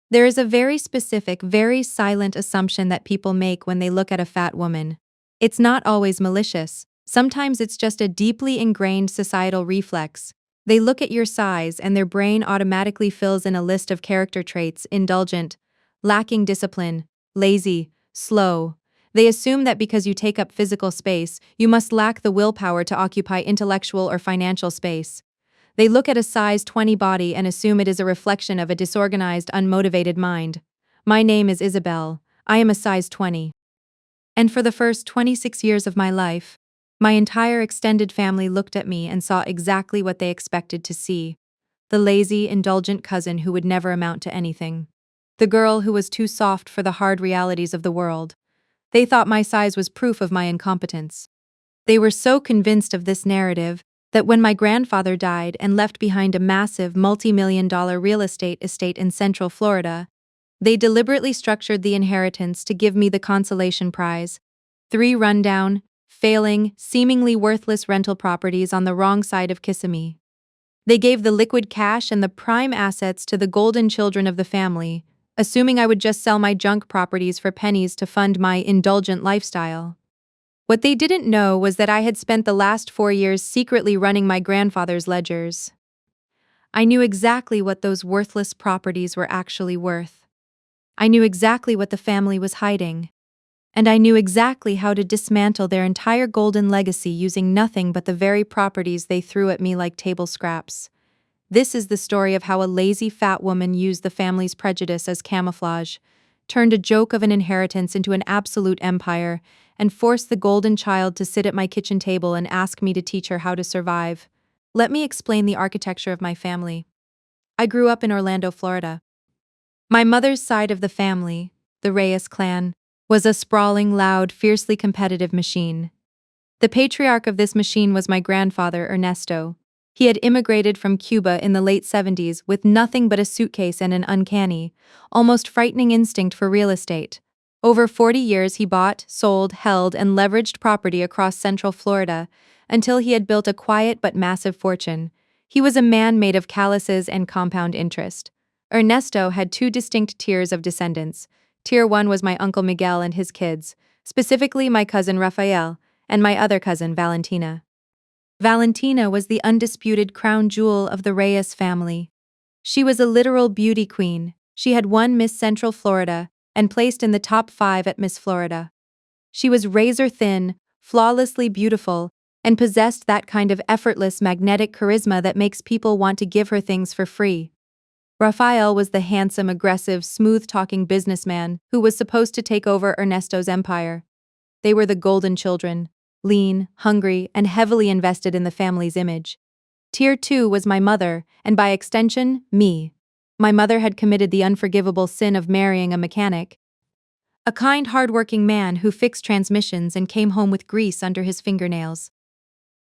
There is a very specific, very silent assumption that people make when they look at a fat woman. It's not always malicious. Sometimes it's just a deeply ingrained societal reflex. They look at your size and their brain automatically fills in a list of character traits: indulgent, lacking discipline, lazy, slow. They assume that because you take up physical space, you must lack the willpower to occupy intellectual or financial space. They look at a size 20 body and assume it is a reflection of a disorganized, unmotivated mind. My name is Isabel. I am a size 20. And for the first 26 years of my life, my entire extended family looked at me and saw exactly what they expected to see: the lazy, indulgent cousin who would never amount to anything. The girl who was too soft for the hard realities of the world. They thought my size was proof of my incompetence. They were so convinced of this narrative that when my grandfather died and left behind a massive multi-million-dollar real estate in Central Florida, they deliberately structured the inheritance to give me the consolation prize: 3 rundown, failing, seemingly worthless rental properties on the wrong side of Kissimmee. They gave the liquid cash and the prime assets to the golden children of the family, assuming I would just sell my junk properties for pennies to fund my indulgent lifestyle. What they didn't know was that I had spent the last 4 years secretly running my grandfather's ledgers. I knew exactly what those worthless properties were actually worth. I knew exactly what the family was hiding. And I knew exactly how to dismantle their entire golden legacy using nothing but the very properties they threw at me like table scraps. This is the story of how a lazy fat woman used the family's prejudice as camouflage, turned a joke of an inheritance into an absolute empire, and forced the golden child to sit at my kitchen table and ask me to teach her how to survive. Let me explain the architecture of my family. I grew up in Orlando, Florida. My mother's side of the family, the Reyes clan, was a sprawling, loud, fiercely competitive machine. The patriarch of this machine was my grandfather, Ernesto. He had immigrated from Cuba in the late 70s with nothing but a suitcase and an uncanny, almost frightening instinct for real estate. Over 40 years he bought, sold, held, and leveraged property across Central Florida until he had built a quiet but massive fortune. He was a man made of calluses and compound interest. Ernesto had 2 distinct tiers of descendants. Tier 1 was my Uncle Miguel and his kids, specifically my cousin Rafael and my other cousin Valentina. Valentina was the undisputed crown jewel of the Reyes family. She was a literal beauty queen. She had won Miss Central Florida and placed in the top 5 at Miss Florida. She was razor thin, flawlessly beautiful, and possessed that kind of effortless magnetic charisma that makes people want to give her things for free. Rafael was the handsome, aggressive, smooth-talking businessman who was supposed to take over Ernesto's empire. They were the golden children, lean, hungry, and heavily invested in the family's image. Tier 2 was my mother, and by extension, me. My mother had committed the unforgivable sin of marrying a mechanic. A kind, hard-working man who fixed transmissions and came home with grease under his fingernails.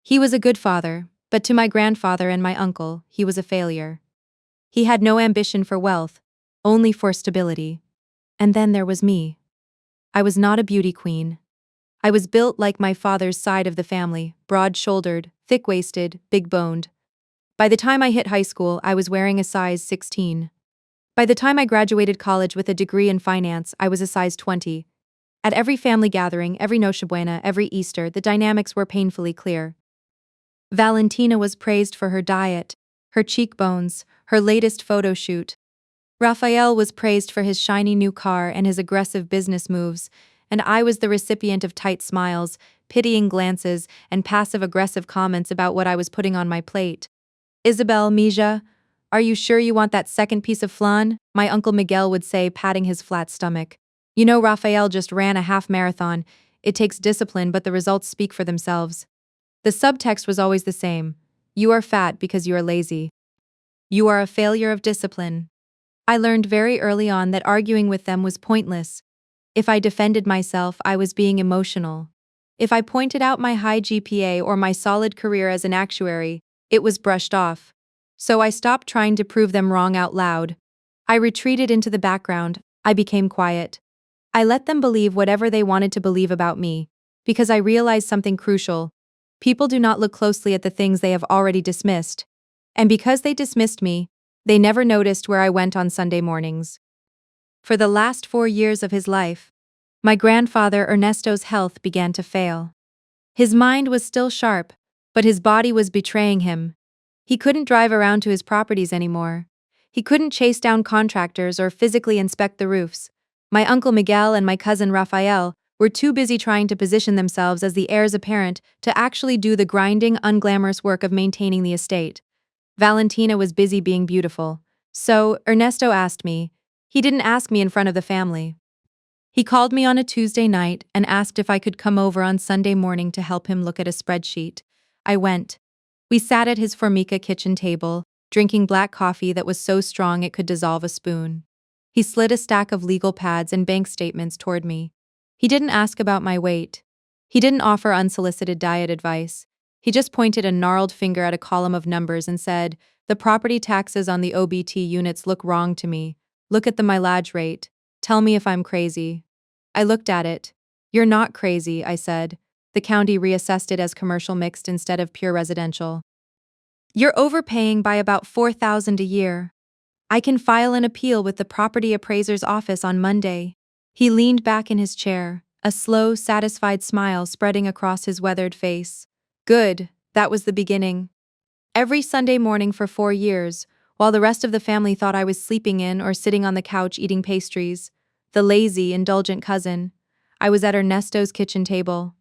He was a good father, but to my grandfather and my uncle, he was a failure. He had no ambition for wealth, only for stability. And then there was me. I was not a beauty queen. I was built like my father's side of the family, broad-shouldered, thick-waisted, big-boned. By the time I hit high school, I was wearing a size 16. By the time I graduated college with a degree in finance, I was a size 20. At every family gathering, every Noche Buena, every Easter, the dynamics were painfully clear. Valentina was praised for her diet, her cheekbones, her latest photo shoot. Rafael was praised for his shiny new car and his aggressive business moves, and I was the recipient of tight smiles, pitying glances, and passive-aggressive comments about what I was putting on my plate. "Isabel, Mija, are you sure you want that second piece of flan?" my Uncle Miguel would say, patting his flat stomach. "You know, Rafael just ran a half marathon. It takes discipline, but the results speak for themselves." The subtext was always the same: you are fat because you are lazy. You are a failure of discipline. I learned very early on that arguing with them was pointless. If I defended myself, I was being emotional. If I pointed out my high GPA or my solid career as an actuary, it was brushed off. So I stopped trying to prove them wrong out loud. I retreated into the background. I became quiet. I let them believe whatever they wanted to believe about me, because I realized something crucial. People do not look closely at the things they have already dismissed. And because they dismissed me, they never noticed where I went on Sunday mornings. For the last 4 years of his life, my grandfather Ernesto's health began to fail. His mind was still sharp, but his body was betraying him. He couldn't drive around to his properties anymore. He couldn't chase down contractors or physically inspect the roofs. My uncle Miguel and my cousin Rafael were too busy trying to position themselves as the heirs apparent to actually do the grinding, unglamorous work of maintaining the estate. Valentina was busy being beautiful. So, Ernesto asked me. He didn't ask me in front of the family. He called me on a Tuesday night and asked if I could come over on Sunday morning to help him look at a spreadsheet. I went. We sat at his Formica kitchen table, drinking black coffee that was so strong it could dissolve a spoon. He slid a stack of legal pads and bank statements toward me. He didn't ask about my weight. He didn't offer unsolicited diet advice. He just pointed a gnarled finger at a column of numbers and said, "The property taxes on the OBT units look wrong to me. Look at the mileage rate. Tell me if I'm crazy." I looked at it. "You're not crazy," I said. The county reassessed it as commercial mixed instead of pure residential. "You're overpaying by about $4,000 a year. I can file an appeal with the property appraiser's office on Monday." He leaned back in his chair, a slow, satisfied smile spreading across his weathered face. Good, that was the beginning. Every Sunday morning for 4 years, while the rest of the family thought I was sleeping in or sitting on the couch eating pastries, the lazy, indulgent cousin, I was at Ernesto's kitchen table.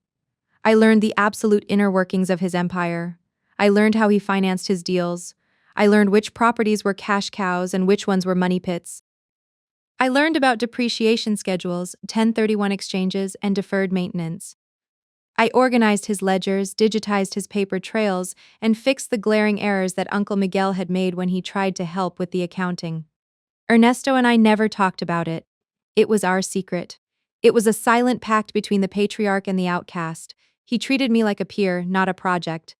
I learned the absolute inner workings of his empire. I learned how he financed his deals. I learned which properties were cash cows and which ones were money pits. I learned about depreciation schedules, 1031 exchanges, and deferred maintenance. I organized his ledgers, digitized his paper trails, and fixed the glaring errors that Uncle Miguel had made when he tried to help with the accounting. Ernesto and I never talked about it. It was our secret. It was a silent pact between the patriarch and the outcast. He treated me like a peer, not a project.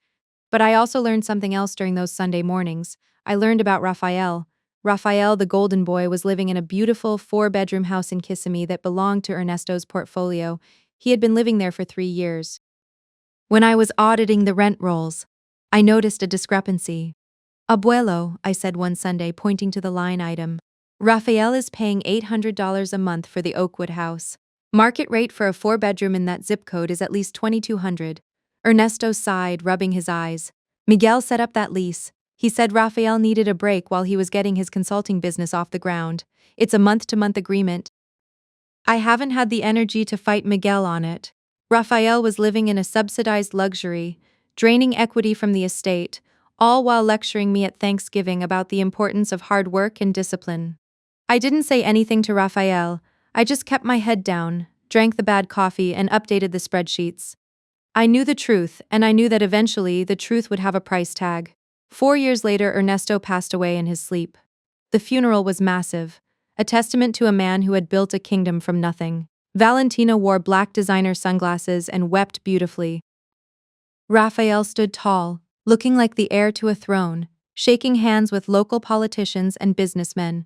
But I also learned something else during those Sunday mornings. I learned about Rafael. Rafael, the golden boy, was living in a beautiful 4-bedroom house in Kissimmee that belonged to Ernesto's portfolio. He had been living there for 3 years. When I was auditing the rent rolls, I noticed a discrepancy. "Abuelo," I said one Sunday, pointing to the line item. "Rafael is paying $800 a month for the Oakwood house. Market rate for a 4-bedroom in that zip code is at least $2,200. Ernesto sighed, rubbing his eyes. Miguel set up that lease. He said Rafael needed a break while he was getting his consulting business off the ground. It's a month-to-month agreement. I haven't had the energy to fight Miguel on it. Rafael was living in a subsidized luxury, draining equity from the estate, all while lecturing me at Thanksgiving about the importance of hard work and discipline. I didn't say anything to Rafael. I just kept my head down, drank the bad coffee, and updated the spreadsheets. I knew the truth, and I knew that eventually the truth would have a price tag. 4 years later, Ernesto passed away in his sleep. The funeral was massive, a testament to a man who had built a kingdom from nothing. Valentina wore black designer sunglasses and wept beautifully. Rafael stood tall, looking like the heir to a throne, shaking hands with local politicians and businessmen.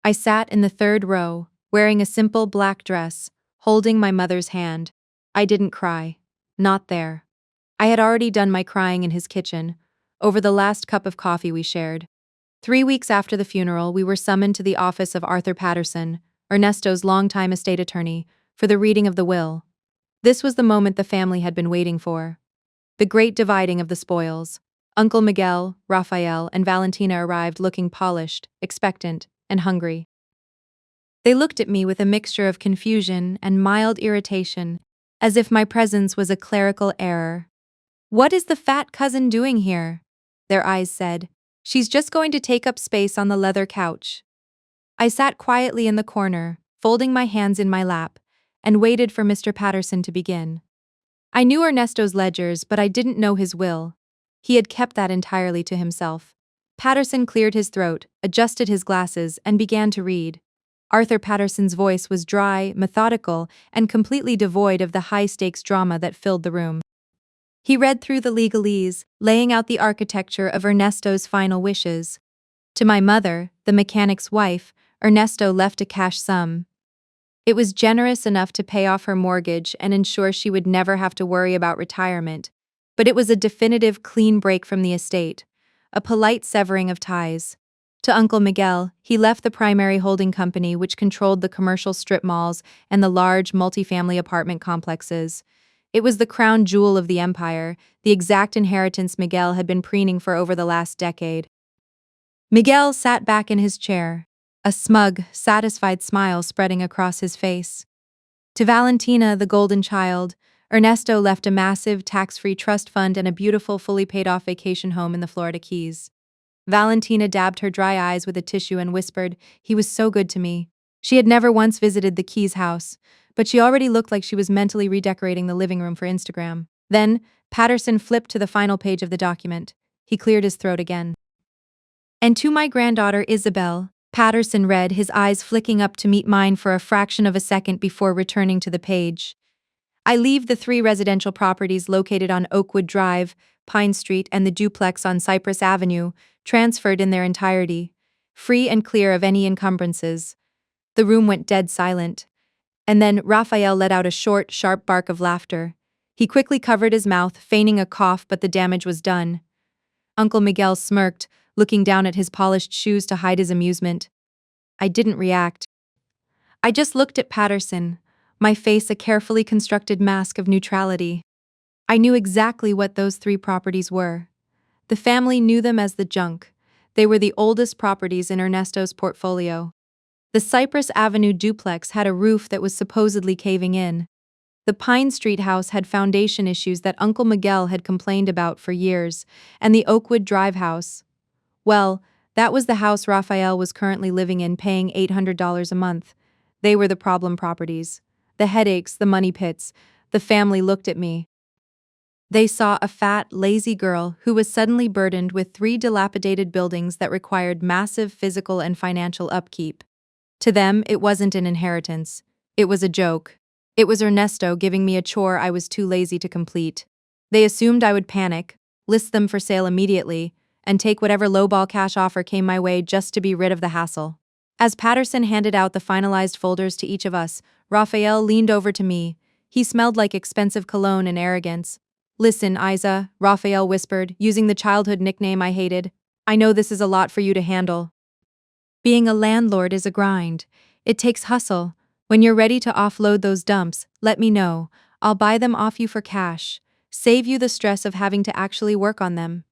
I sat in the third row, wearing a simple black dress, holding my mother's hand. I didn't cry. Not there. I had already done my crying in his kitchen, over the last cup of coffee we shared. 3 weeks after the funeral, we were summoned to the office of Arthur Patterson, Ernesto's longtime estate attorney, for the reading of the will. This was the moment the family had been waiting for. The great dividing of the spoils. Uncle Miguel, Rafael, and Valentina arrived looking polished, expectant, and hungry. They looked at me with a mixture of confusion and mild irritation, as if my presence was a clerical error. "What is the fat cousin doing here?" their eyes said. "She's just going to take up space on the leather couch." I sat quietly in the corner, folding my hands in my lap, and waited for Mr. Patterson to begin. I knew Ernesto's ledgers, but I didn't know his will. He had kept that entirely to himself. Patterson cleared his throat, adjusted his glasses, and began to read. Arthur Patterson's voice was dry, methodical, and completely devoid of the high-stakes drama that filled the room. He read through the legalese, laying out the architecture of Ernesto's final wishes. To my mother, the mechanic's wife, Ernesto left a cash sum. It was generous enough to pay off her mortgage and ensure she would never have to worry about retirement, but it was a definitive clean break from the estate, a polite severing of ties. To Uncle Miguel, he left the primary holding company which controlled the commercial strip malls and the large multifamily apartment complexes. It was the crown jewel of the empire, the exact inheritance Miguel had been preening for over the last decade. Miguel sat back in his chair, a smug, satisfied smile spreading across his face. To Valentina, the golden child, Ernesto left a massive, tax-free trust fund and a beautiful, fully paid-off vacation home in the Florida Keys. Valentina dabbed her dry eyes with a tissue and whispered, "He was so good to me." She had never once visited the Keys house, but she already looked like she was mentally redecorating the living room for Instagram. Then, Patterson flipped to the final page of the document. He cleared his throat again. "And to my granddaughter Isabel," Patterson read, his eyes flicking up to meet mine for a fraction of a second before returning to the page. "I leave the 3 residential properties located on Oakwood Drive, Pine Street, and the duplex on Cypress Avenue, transferred in their entirety, free and clear of any encumbrances." The room went dead silent. And then Raphael let out a short, sharp bark of laughter. He quickly covered his mouth, feigning a cough, but the damage was done. Uncle Miguel smirked, looking down at his polished shoes to hide his amusement. I didn't react. I just looked at Patterson, my face a carefully constructed mask of neutrality. I knew exactly what those 3 properties were. The family knew them as the junk. They were the oldest properties in Ernesto's portfolio. The Cypress Avenue duplex had a roof that was supposedly caving in. The Pine Street house had foundation issues that Uncle Miguel had complained about for years, and the Oakwood Drive house, well, that was the house Raphael was currently living in, paying $800 a month. They were the problem properties. The headaches, the money pits. The family looked at me. They saw a fat, lazy girl who was suddenly burdened with 3 dilapidated buildings that required massive physical and financial upkeep. To them, it wasn't an inheritance. It was a joke. It was Ernesto giving me a chore I was too lazy to complete. They assumed I would panic, list them for sale immediately, and take whatever lowball cash offer came my way just to be rid of the hassle. As Patterson handed out the finalized folders to each of us, Raphael leaned over to me. He smelled like expensive cologne and arrogance. "Listen, Isa," Raphael whispered, using the childhood nickname I hated. "I know this is a lot for you to handle. Being a landlord is a grind. It takes hustle. When you're ready to offload those dumps, let me know. I'll buy them off you for cash. Save you the stress of having to actually work on them."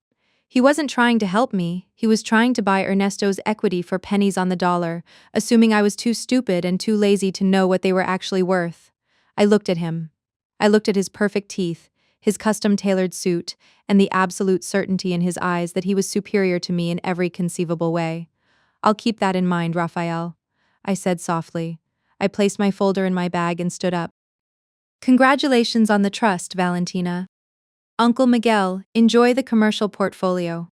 He wasn't trying to help me. He was trying to buy Ernesto's equity for pennies on the dollar, assuming I was too stupid and too lazy to know what they were actually worth. I looked at him. I looked at his perfect teeth, his custom-tailored suit, and the absolute certainty in his eyes that he was superior to me in every conceivable way. "I'll keep that in mind, Raphael," I said softly. I placed my folder in my bag and stood up. "Congratulations on the trust, Valentina. Uncle Miguel, enjoy the commercial portfolio."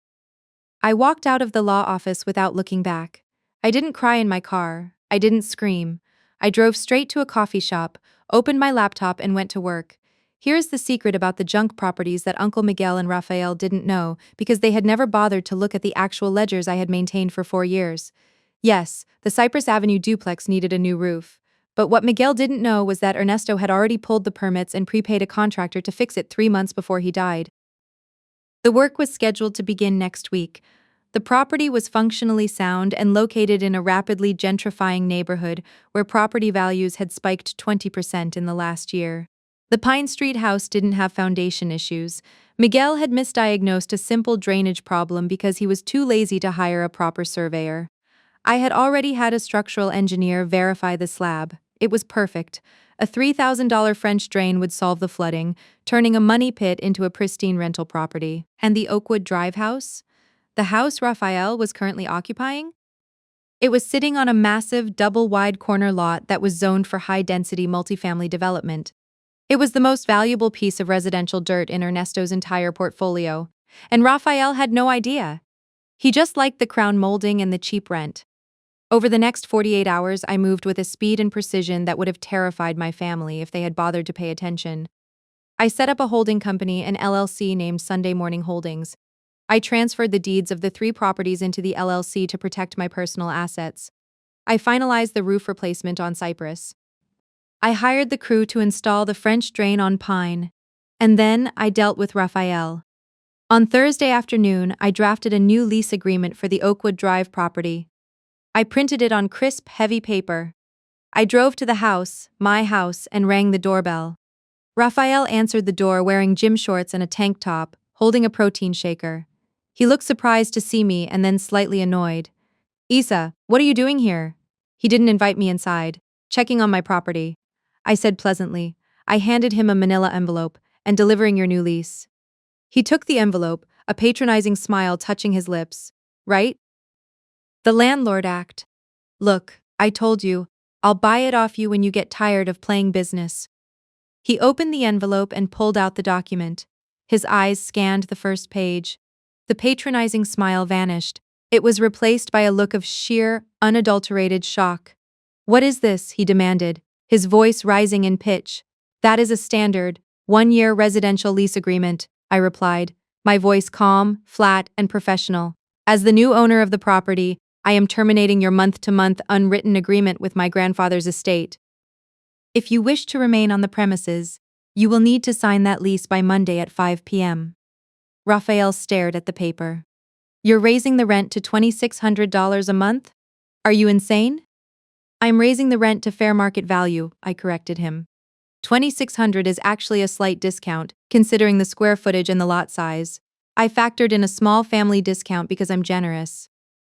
I walked out of the law office without looking back. I didn't cry in my car. I didn't scream. I drove straight to a coffee shop, opened my laptop, and went to work. Here's the secret about the junk properties that Uncle Miguel and Raphael didn't know, because they had never bothered to look at the actual ledgers I had maintained for 4 years. Yes, the Cypress Avenue duplex needed a new roof. But what Miguel didn't know was that Ernesto had already pulled the permits and prepaid a contractor to fix it 3 months before he died. The work was scheduled to begin next week. The property was functionally sound and located in a rapidly gentrifying neighborhood where property values had spiked 20% in the last year. The Pine Street house didn't have foundation issues. Miguel had misdiagnosed a simple drainage problem because he was too lazy to hire a proper surveyor. I had already had a structural engineer verify the slab. It was perfect. A $3,000 French drain would solve the flooding, turning a money pit into a pristine rental property. And the Oakwood Drive house? The house Raphael was currently occupying? It was sitting on a massive, double-wide corner lot that was zoned for high-density multifamily development. It was the most valuable piece of residential dirt in Ernesto's entire portfolio, and Raphael had no idea. He just liked the crown molding and the cheap rent. Over the next 48 hours, I moved with a speed and precision that would have terrified my family if they had bothered to pay attention. I set up a holding company, an LLC named Sunday Morning Holdings. I transferred the deeds of the 3 properties into the LLC to protect my personal assets. I finalized the roof replacement on Cypress. I hired the crew to install the French drain on Pine. And then I dealt with Raphael. On Thursday afternoon, I drafted a new lease agreement for the Oakwood Drive property. I printed it on crisp, heavy paper. I drove to the house, my house, and rang the doorbell. Raphael answered the door wearing gym shorts and a tank top, holding a protein shaker. He looked surprised to see me and then slightly annoyed. Isa, what are you doing here? He didn't invite me inside. Checking on my property. I said pleasantly. I handed him a manila envelope and delivering your new lease. He took the envelope, a patronizing smile touching his lips. Right? The landlord act. Look, I told you, I'll buy it off you when you get tired of playing business. He opened the envelope and pulled out the document. His eyes scanned the first page. The patronizing smile vanished. It was replaced by a look of sheer, unadulterated shock. What is this? He demanded, his voice rising in pitch. That is a standard, 1-year residential lease agreement, I replied, my voice calm, flat, and professional. As the new owner of the property, I am terminating your month-to-month unwritten agreement with my grandfather's estate. If you wish to remain on the premises, you will need to sign that lease by Monday at 5 p.m. Raphael stared at the paper. You're raising the rent to $2,600 a month? Are you insane? I'm raising the rent to fair market value, I corrected him. $2,600 is actually a slight discount, considering the square footage and the lot size. I factored in a small family discount because I'm generous.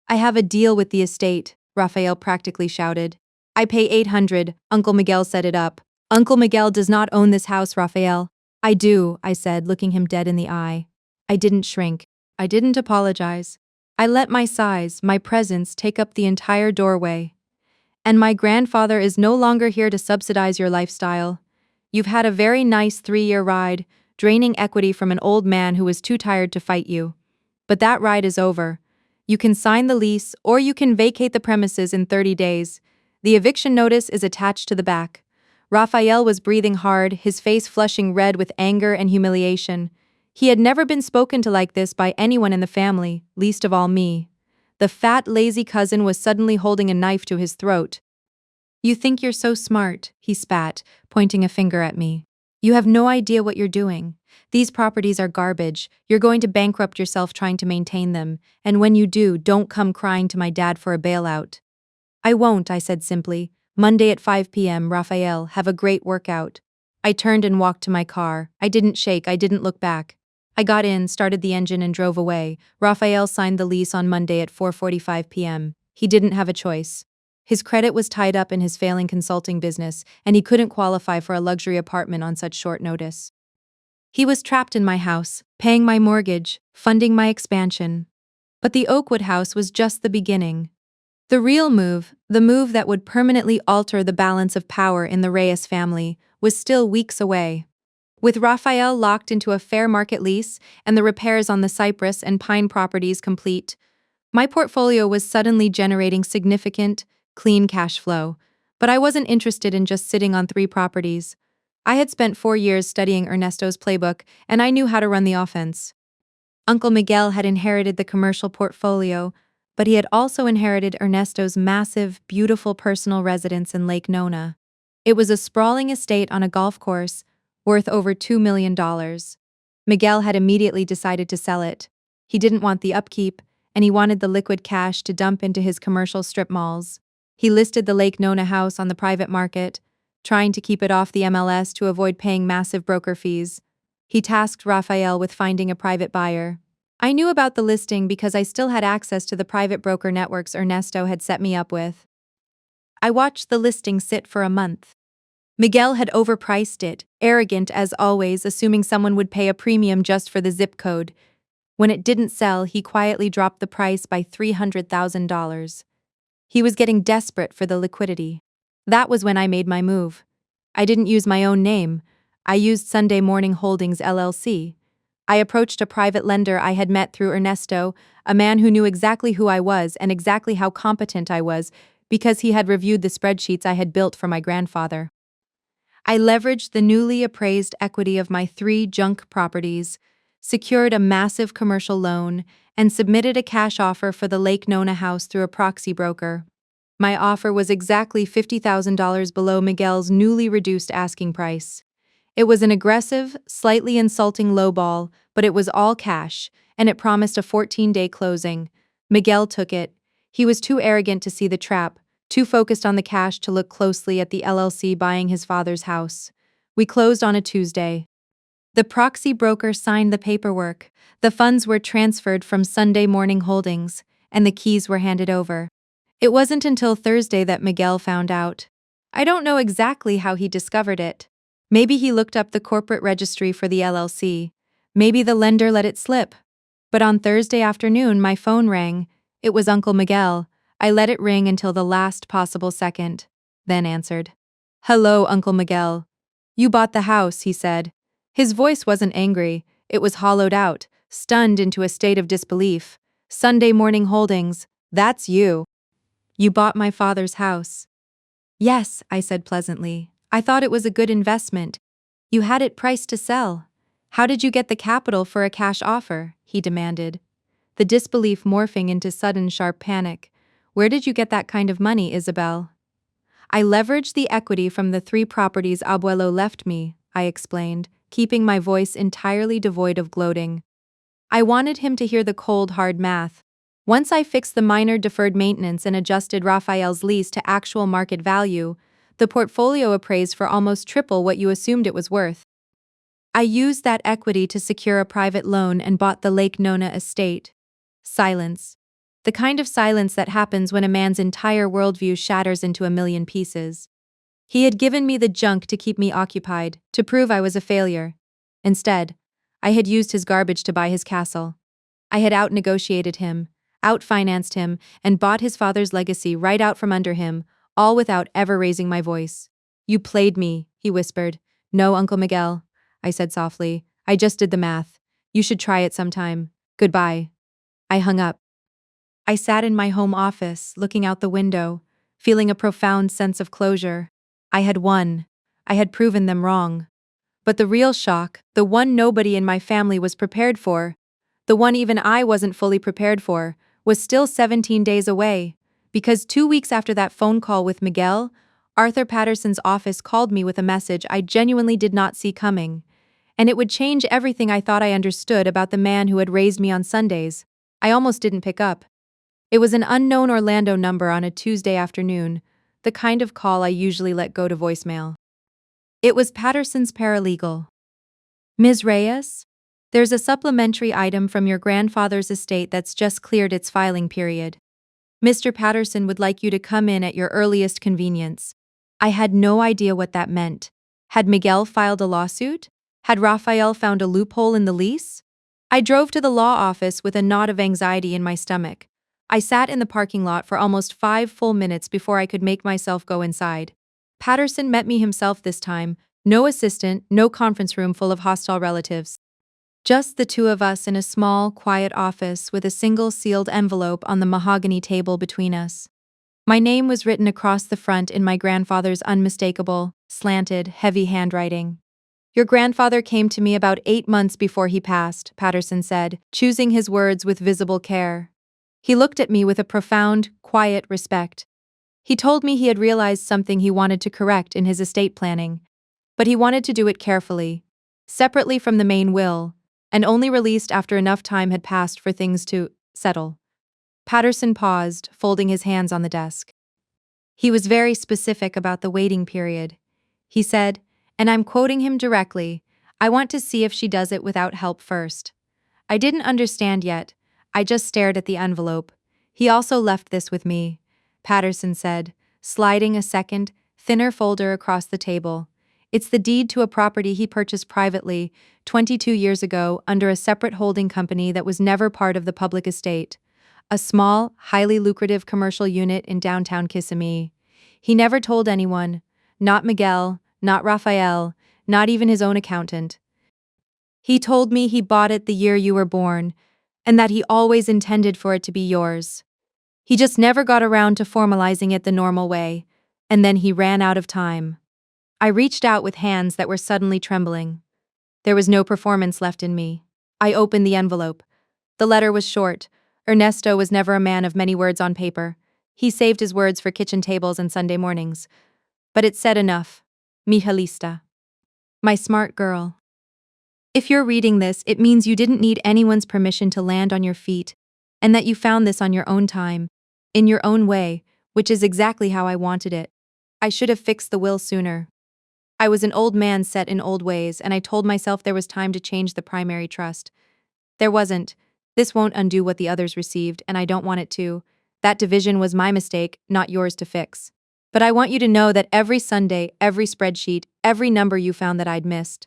I have a deal with the estate, Raphael practically shouted. I pay $800, Uncle Miguel set it up. Uncle Miguel does not own this house, Raphael. I do, I said, looking him dead in the eye. I didn't shrink. I didn't apologize. I let my size, my presence, take up the entire doorway. And my grandfather is no longer here to subsidize your lifestyle. You've had a very nice 3-year ride, draining equity from an old man who was too tired to fight you. But that ride is over. You can sign the lease, or you can vacate the premises in 30 days. The eviction notice is attached to the back. Raphael was breathing hard, his face flushing red with anger and humiliation. He had never been spoken to like this by anyone in the family, least of all me. The fat, lazy cousin was suddenly holding a knife to his throat. You think you're so smart, he spat, pointing a finger at me. You have no idea what you're doing. These properties are garbage. You're going to bankrupt yourself trying to maintain them, and when you do, don't come crying to my dad for a bailout. I won't, I said simply. Monday at 5 p.m., Raphael, have a great workout. I turned and walked to my car. I didn't shake, I didn't look back. I got in, started the engine, and drove away. Raphael signed the lease on Monday at 4:45 p.m. He didn't have a choice. His credit was tied up in his failing consulting business, and he couldn't qualify for a luxury apartment on such short notice. He was trapped in my house, paying my mortgage, funding my expansion. But the Oakwood house was just the beginning. The real move, the move that would permanently alter the balance of power in the Reyes family, was still weeks away. With Raphael locked into a fair market lease and the repairs on the Cypress and Pine properties complete, my portfolio was suddenly generating significant, clean cash flow. But I wasn't interested in just sitting on 3 properties. I had spent 4 years studying Ernesto's playbook, and I knew how to run the offense. Uncle Miguel had inherited the commercial portfolio, but he had also inherited Ernesto's massive, beautiful personal residence in Lake Nona. It was a sprawling estate on a golf course, worth over $2 million. Miguel had immediately decided to sell it. He didn't want the upkeep, and he wanted the liquid cash to dump into his commercial strip malls. He listed the Lake Nona house on the private market, trying to keep it off the MLS to avoid paying massive broker fees. He tasked Raphael with finding a private buyer. I knew about the listing because I still had access to the private broker networks Ernesto had set me up with. I watched the listing sit for a month. Miguel had overpriced it, arrogant as always, assuming someone would pay a premium just for the zip code. When it didn't sell, he quietly dropped the price by $300,000. He was getting desperate for the liquidity. That was when I made my move. I didn't use my own name. I used Sunday Morning Holdings LLC. I approached a private lender I had met through Ernesto, a man who knew exactly who I was and exactly how competent I was because he had reviewed the spreadsheets I had built for my grandfather. I leveraged the newly appraised equity of my 3 junk properties, secured a massive commercial loan, and submitted a cash offer for the Lake Nona house through a proxy broker. My offer was exactly $50,000 below Miguel's newly reduced asking price. It was an aggressive, slightly insulting lowball, but it was all cash, and it promised a 14-day closing. Miguel took it. He was too arrogant to see the trap, too focused on the cash to look closely at the LLC buying his father's house. We closed on a Tuesday. The proxy broker signed the paperwork. The funds were transferred from Sunday Morning Holdings, and the keys were handed over. It wasn't until Thursday that Miguel found out. I don't know exactly how he discovered it. Maybe he looked up the corporate registry for the LLC. Maybe the lender let it slip. But on Thursday afternoon, my phone rang. It was Uncle Miguel. I let it ring until the last possible second, then answered. "Hello, Uncle Miguel. You bought the house," he said. His voice wasn't angry, it was hollowed out, stunned into a state of disbelief. "Sunday Morning Holdings, that's you. You bought my father's house." "Yes," I said pleasantly. "I thought it was a good investment. You had it priced to sell. How did you get the capital for a cash offer?" he demanded. The disbelief morphing into sudden sharp panic. "Where did you get that kind of money, Isabel?" "I leveraged the equity from the 3 properties Abuelo left me," I explained, keeping my voice entirely devoid of gloating. I wanted him to hear the cold, hard math. Once I fixed the minor deferred maintenance and adjusted Raphael's lease to actual market value, the portfolio appraised for almost triple what you assumed it was worth. I used that equity to secure a private loan and bought the Lake Nona estate. Silence. The kind of silence that happens when a man's entire worldview shatters into a million pieces. He had given me the junk to keep me occupied, to prove I was a failure. Instead, I had used his garbage to buy his castle. I had out-negotiated him, out-financed him, and bought his father's legacy right out from under him, all without ever raising my voice. "You played me," he whispered. "No, Uncle Miguel," I said softly. "I just did the math. You should try it sometime. Goodbye." I hung up. I sat in my home office, looking out the window, feeling a profound sense of closure. I had won. I had proven them wrong. But the real shock, the one nobody in my family was prepared for, the one even I wasn't fully prepared for, was still 17 days away. Because 2 weeks after that phone call with Miguel, Arthur Patterson's office called me with a message I genuinely did not see coming. And it would change everything I thought I understood about the man who had raised me on Sundays. I almost didn't pick up. It was an unknown Orlando number on a Tuesday afternoon, the kind of call I usually let go to voicemail. It was Patterson's paralegal. "Ms. Reyes? There's a supplementary item from your grandfather's estate that's just cleared its filing period. Mr. Patterson would like you to come in at your earliest convenience." I had no idea what that meant. Had Miguel filed a lawsuit? Had Raphael found a loophole in the lease? I drove to the law office with a knot of anxiety in my stomach. I sat in the parking lot for almost 5 full minutes before I could make myself go inside. Patterson met me himself this time, no assistant, no conference room full of hostile relatives. Just the 2 of us in a small, quiet office with a single sealed envelope on the mahogany table between us. My name was written across the front in my grandfather's unmistakable, slanted, heavy handwriting. "Your grandfather came to me about 8 months before he passed," Patterson said, choosing his words with visible care. He looked at me with a profound, quiet respect. He told me he had realized something he wanted to correct in his estate planning, but he wanted to do it carefully, separately from the main will, and only released after enough time had passed for things to settle. Patterson paused, folding his hands on the desk. He was very specific about the waiting period. He said, and I'm quoting him directly, "I want to see if she does it without help first." I didn't understand yet. I just stared at the envelope. "He also left this with me," Patterson said, sliding a second, thinner folder across the table. "It's the deed to a property he purchased privately 22 years ago under a separate holding company that was never part of the public estate. A small, highly lucrative commercial unit in downtown Kissimmee. He never told anyone, not Miguel, not Raphael, not even his own accountant. He told me he bought it the year you were born, and that he always intended for it to be yours. He just never got around to formalizing it the normal way, and then he ran out of time." I reached out with hands that were suddenly trembling. There was no performance left in me. I opened the envelope. The letter was short. Ernesto was never a man of many words on paper. He saved his words for kitchen tables and Sunday mornings. But it said enough. "Mi Jalista." My smart girl. If you're reading this, it means you didn't need anyone's permission to land on your feet, and that you found this on your own time, in your own way, which is exactly how I wanted it. I should have fixed the will sooner. I was an old man set in old ways, and I told myself there was time to change the primary trust. There wasn't. This won't undo what the others received, and I don't want it to. That division was my mistake, not yours to fix. But I want you to know that every Sunday, every spreadsheet, every number you found that I'd missed,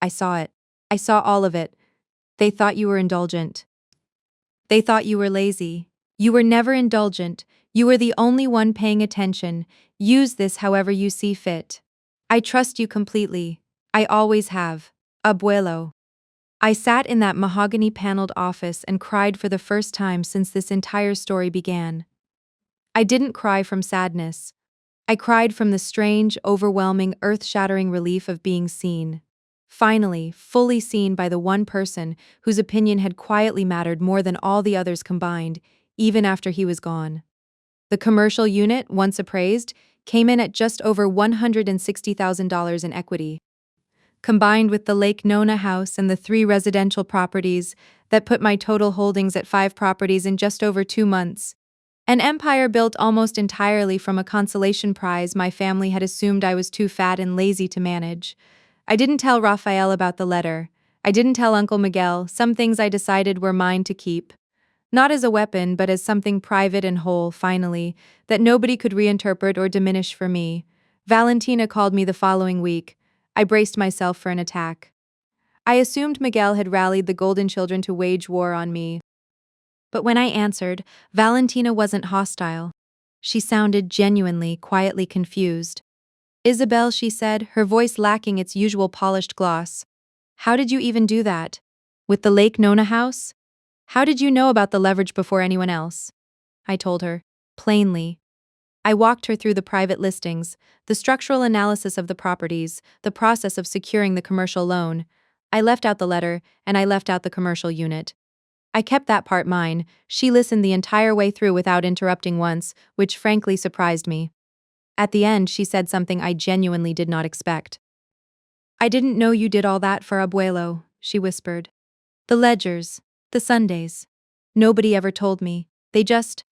I saw it. I saw all of it. They thought you were indulgent. They thought you were lazy. You were never indulgent. You were the only one paying attention. Use this however you see fit. I trust you completely. I always have. Abuelo. I sat in that mahogany-paneled office and cried for the first time since this entire story began. I didn't cry from sadness. I cried from the strange, overwhelming, earth-shattering relief of being seen. Finally, fully seen by the one person whose opinion had quietly mattered more than all the others combined, even after he was gone. The commercial unit, once appraised, came in at just over $160,000 in equity. Combined with the Lake Nona house and the 3 residential properties, that put my total holdings at 5 properties in just over 2 months. An empire built almost entirely from a consolation prize my family had assumed I was too fat and lazy to manage. I didn't tell Raphael about the letter. I didn't tell Uncle Miguel. Some things I decided were mine to keep. Not as a weapon, but as something private and whole, finally, that nobody could reinterpret or diminish for me. Valentina called me the following week. I braced myself for an attack. I assumed Miguel had rallied the Golden Children to wage war on me. But when I answered, Valentina wasn't hostile. She sounded genuinely, quietly confused. Isabel, she said, her voice lacking its usual polished gloss. How did you even do that? With the Lake Nona house? How did you know about the leverage before anyone else? I told her, plainly. I walked her through the private listings, the structural analysis of the properties, the process of securing the commercial loan. I left out the letter, and I left out the commercial unit. I kept that part mine. She listened the entire way through without interrupting once, which frankly surprised me. At the end, she said something I genuinely did not expect. I didn't know you did all that for Abuelo, she whispered. The ledgers, the Sundays. Nobody ever told me. They just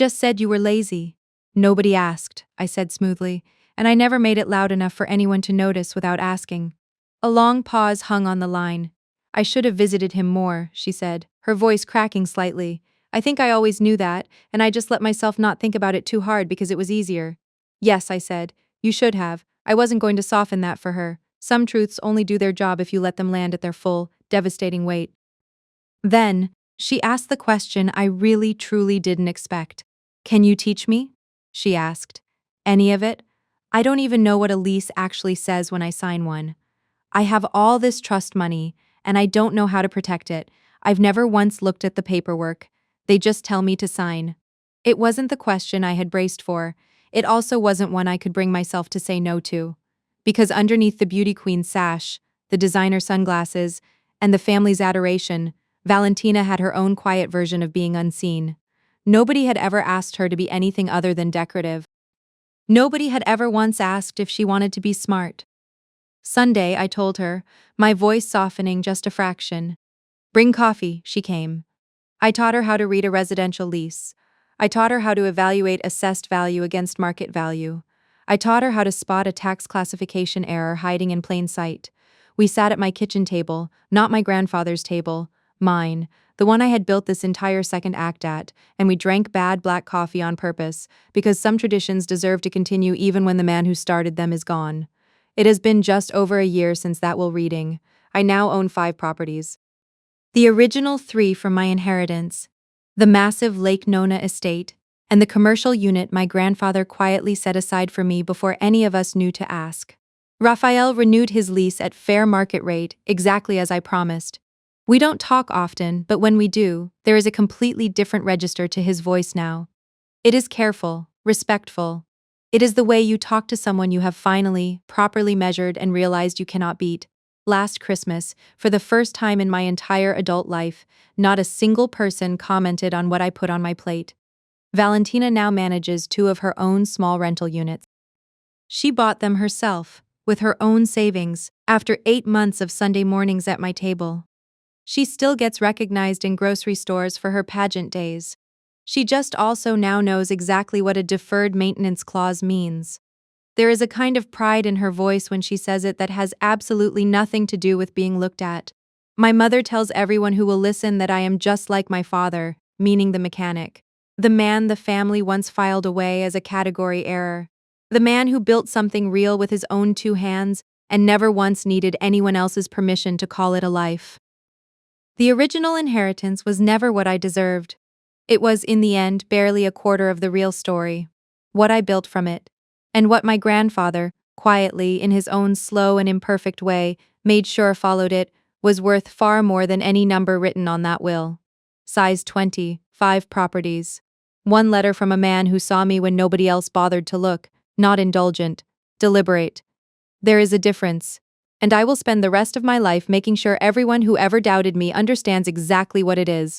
said you were lazy. Nobody asked, I said smoothly, and I never made it loud enough for anyone to notice without asking. A long pause hung on the line. I should have visited him more, she said, her voice cracking slightly. I think I always knew that, and I just let myself not think about it too hard because it was easier. Yes, I said, you should have. I wasn't going to soften that for her. Some truths only do their job if you let them land at their full, devastating weight. Then, she asked the question I really truly didn't expect. Can you teach me? She asked. Any of it? I don't even know what a lease actually says when I sign one. I have all this trust money, and I don't know how to protect it. I've never once looked at the paperwork. They just tell me to sign. It wasn't the question I had braced for. It also wasn't one I could bring myself to say no to. Because underneath the beauty queen sash, the designer sunglasses, and the family's adoration, Valentina had her own quiet version of being unseen. Nobody had ever asked her to be anything other than decorative. Nobody had ever once asked if she wanted to be smart. Sunday, I told her, my voice softening just a fraction. Bring coffee, she came. I taught her how to read a residential lease. I taught her how to evaluate assessed value against market value. I taught her how to spot a tax classification error hiding in plain sight. We sat at my kitchen table, not my grandfather's table, mine, the one I had built this entire second act at, and we drank bad black coffee on purpose, because some traditions deserve to continue even when the man who started them is gone. It has been just over a year since that will reading. I now own 5 properties. The original 3 from my inheritance, the massive Lake Nona estate, and the commercial unit my grandfather quietly set aside for me before any of us knew to ask. Raphael renewed his lease at fair market rate, exactly as I promised. We don't talk often, but when we do, there is a completely different register to his voice now. It is careful, respectful. It is the way you talk to someone you have finally, properly measured and realized you cannot beat. Last Christmas, for the first time in my entire adult life, not a single person commented on what I put on my plate. Valentina now manages 2 of her own small rental units. She bought them herself. with her own savings, after 8 months of Sunday mornings at my table. She still gets recognized in grocery stores for her pageant days. She just also now knows exactly what a deferred maintenance clause means. There is a kind of pride in her voice when she says it that has absolutely nothing to do with being looked at. My mother tells everyone who will listen that I am just like my father, meaning the mechanic. The man the family once filed away as a category error. The man who built something real with his own 2 hands and never once needed anyone else's permission to call it a life. The original inheritance was never what I deserved. It was, in the end, barely a quarter of the real story. What I built from it. And what my grandfather, quietly, in his own slow and imperfect way, made sure followed it, was worth far more than any number written on that will. Size 20, 5 properties. One letter from a man who saw me when nobody else bothered to look, not indulgent, deliberate. There is a difference. And I will spend the rest of my life making sure everyone who ever doubted me understands exactly what it is.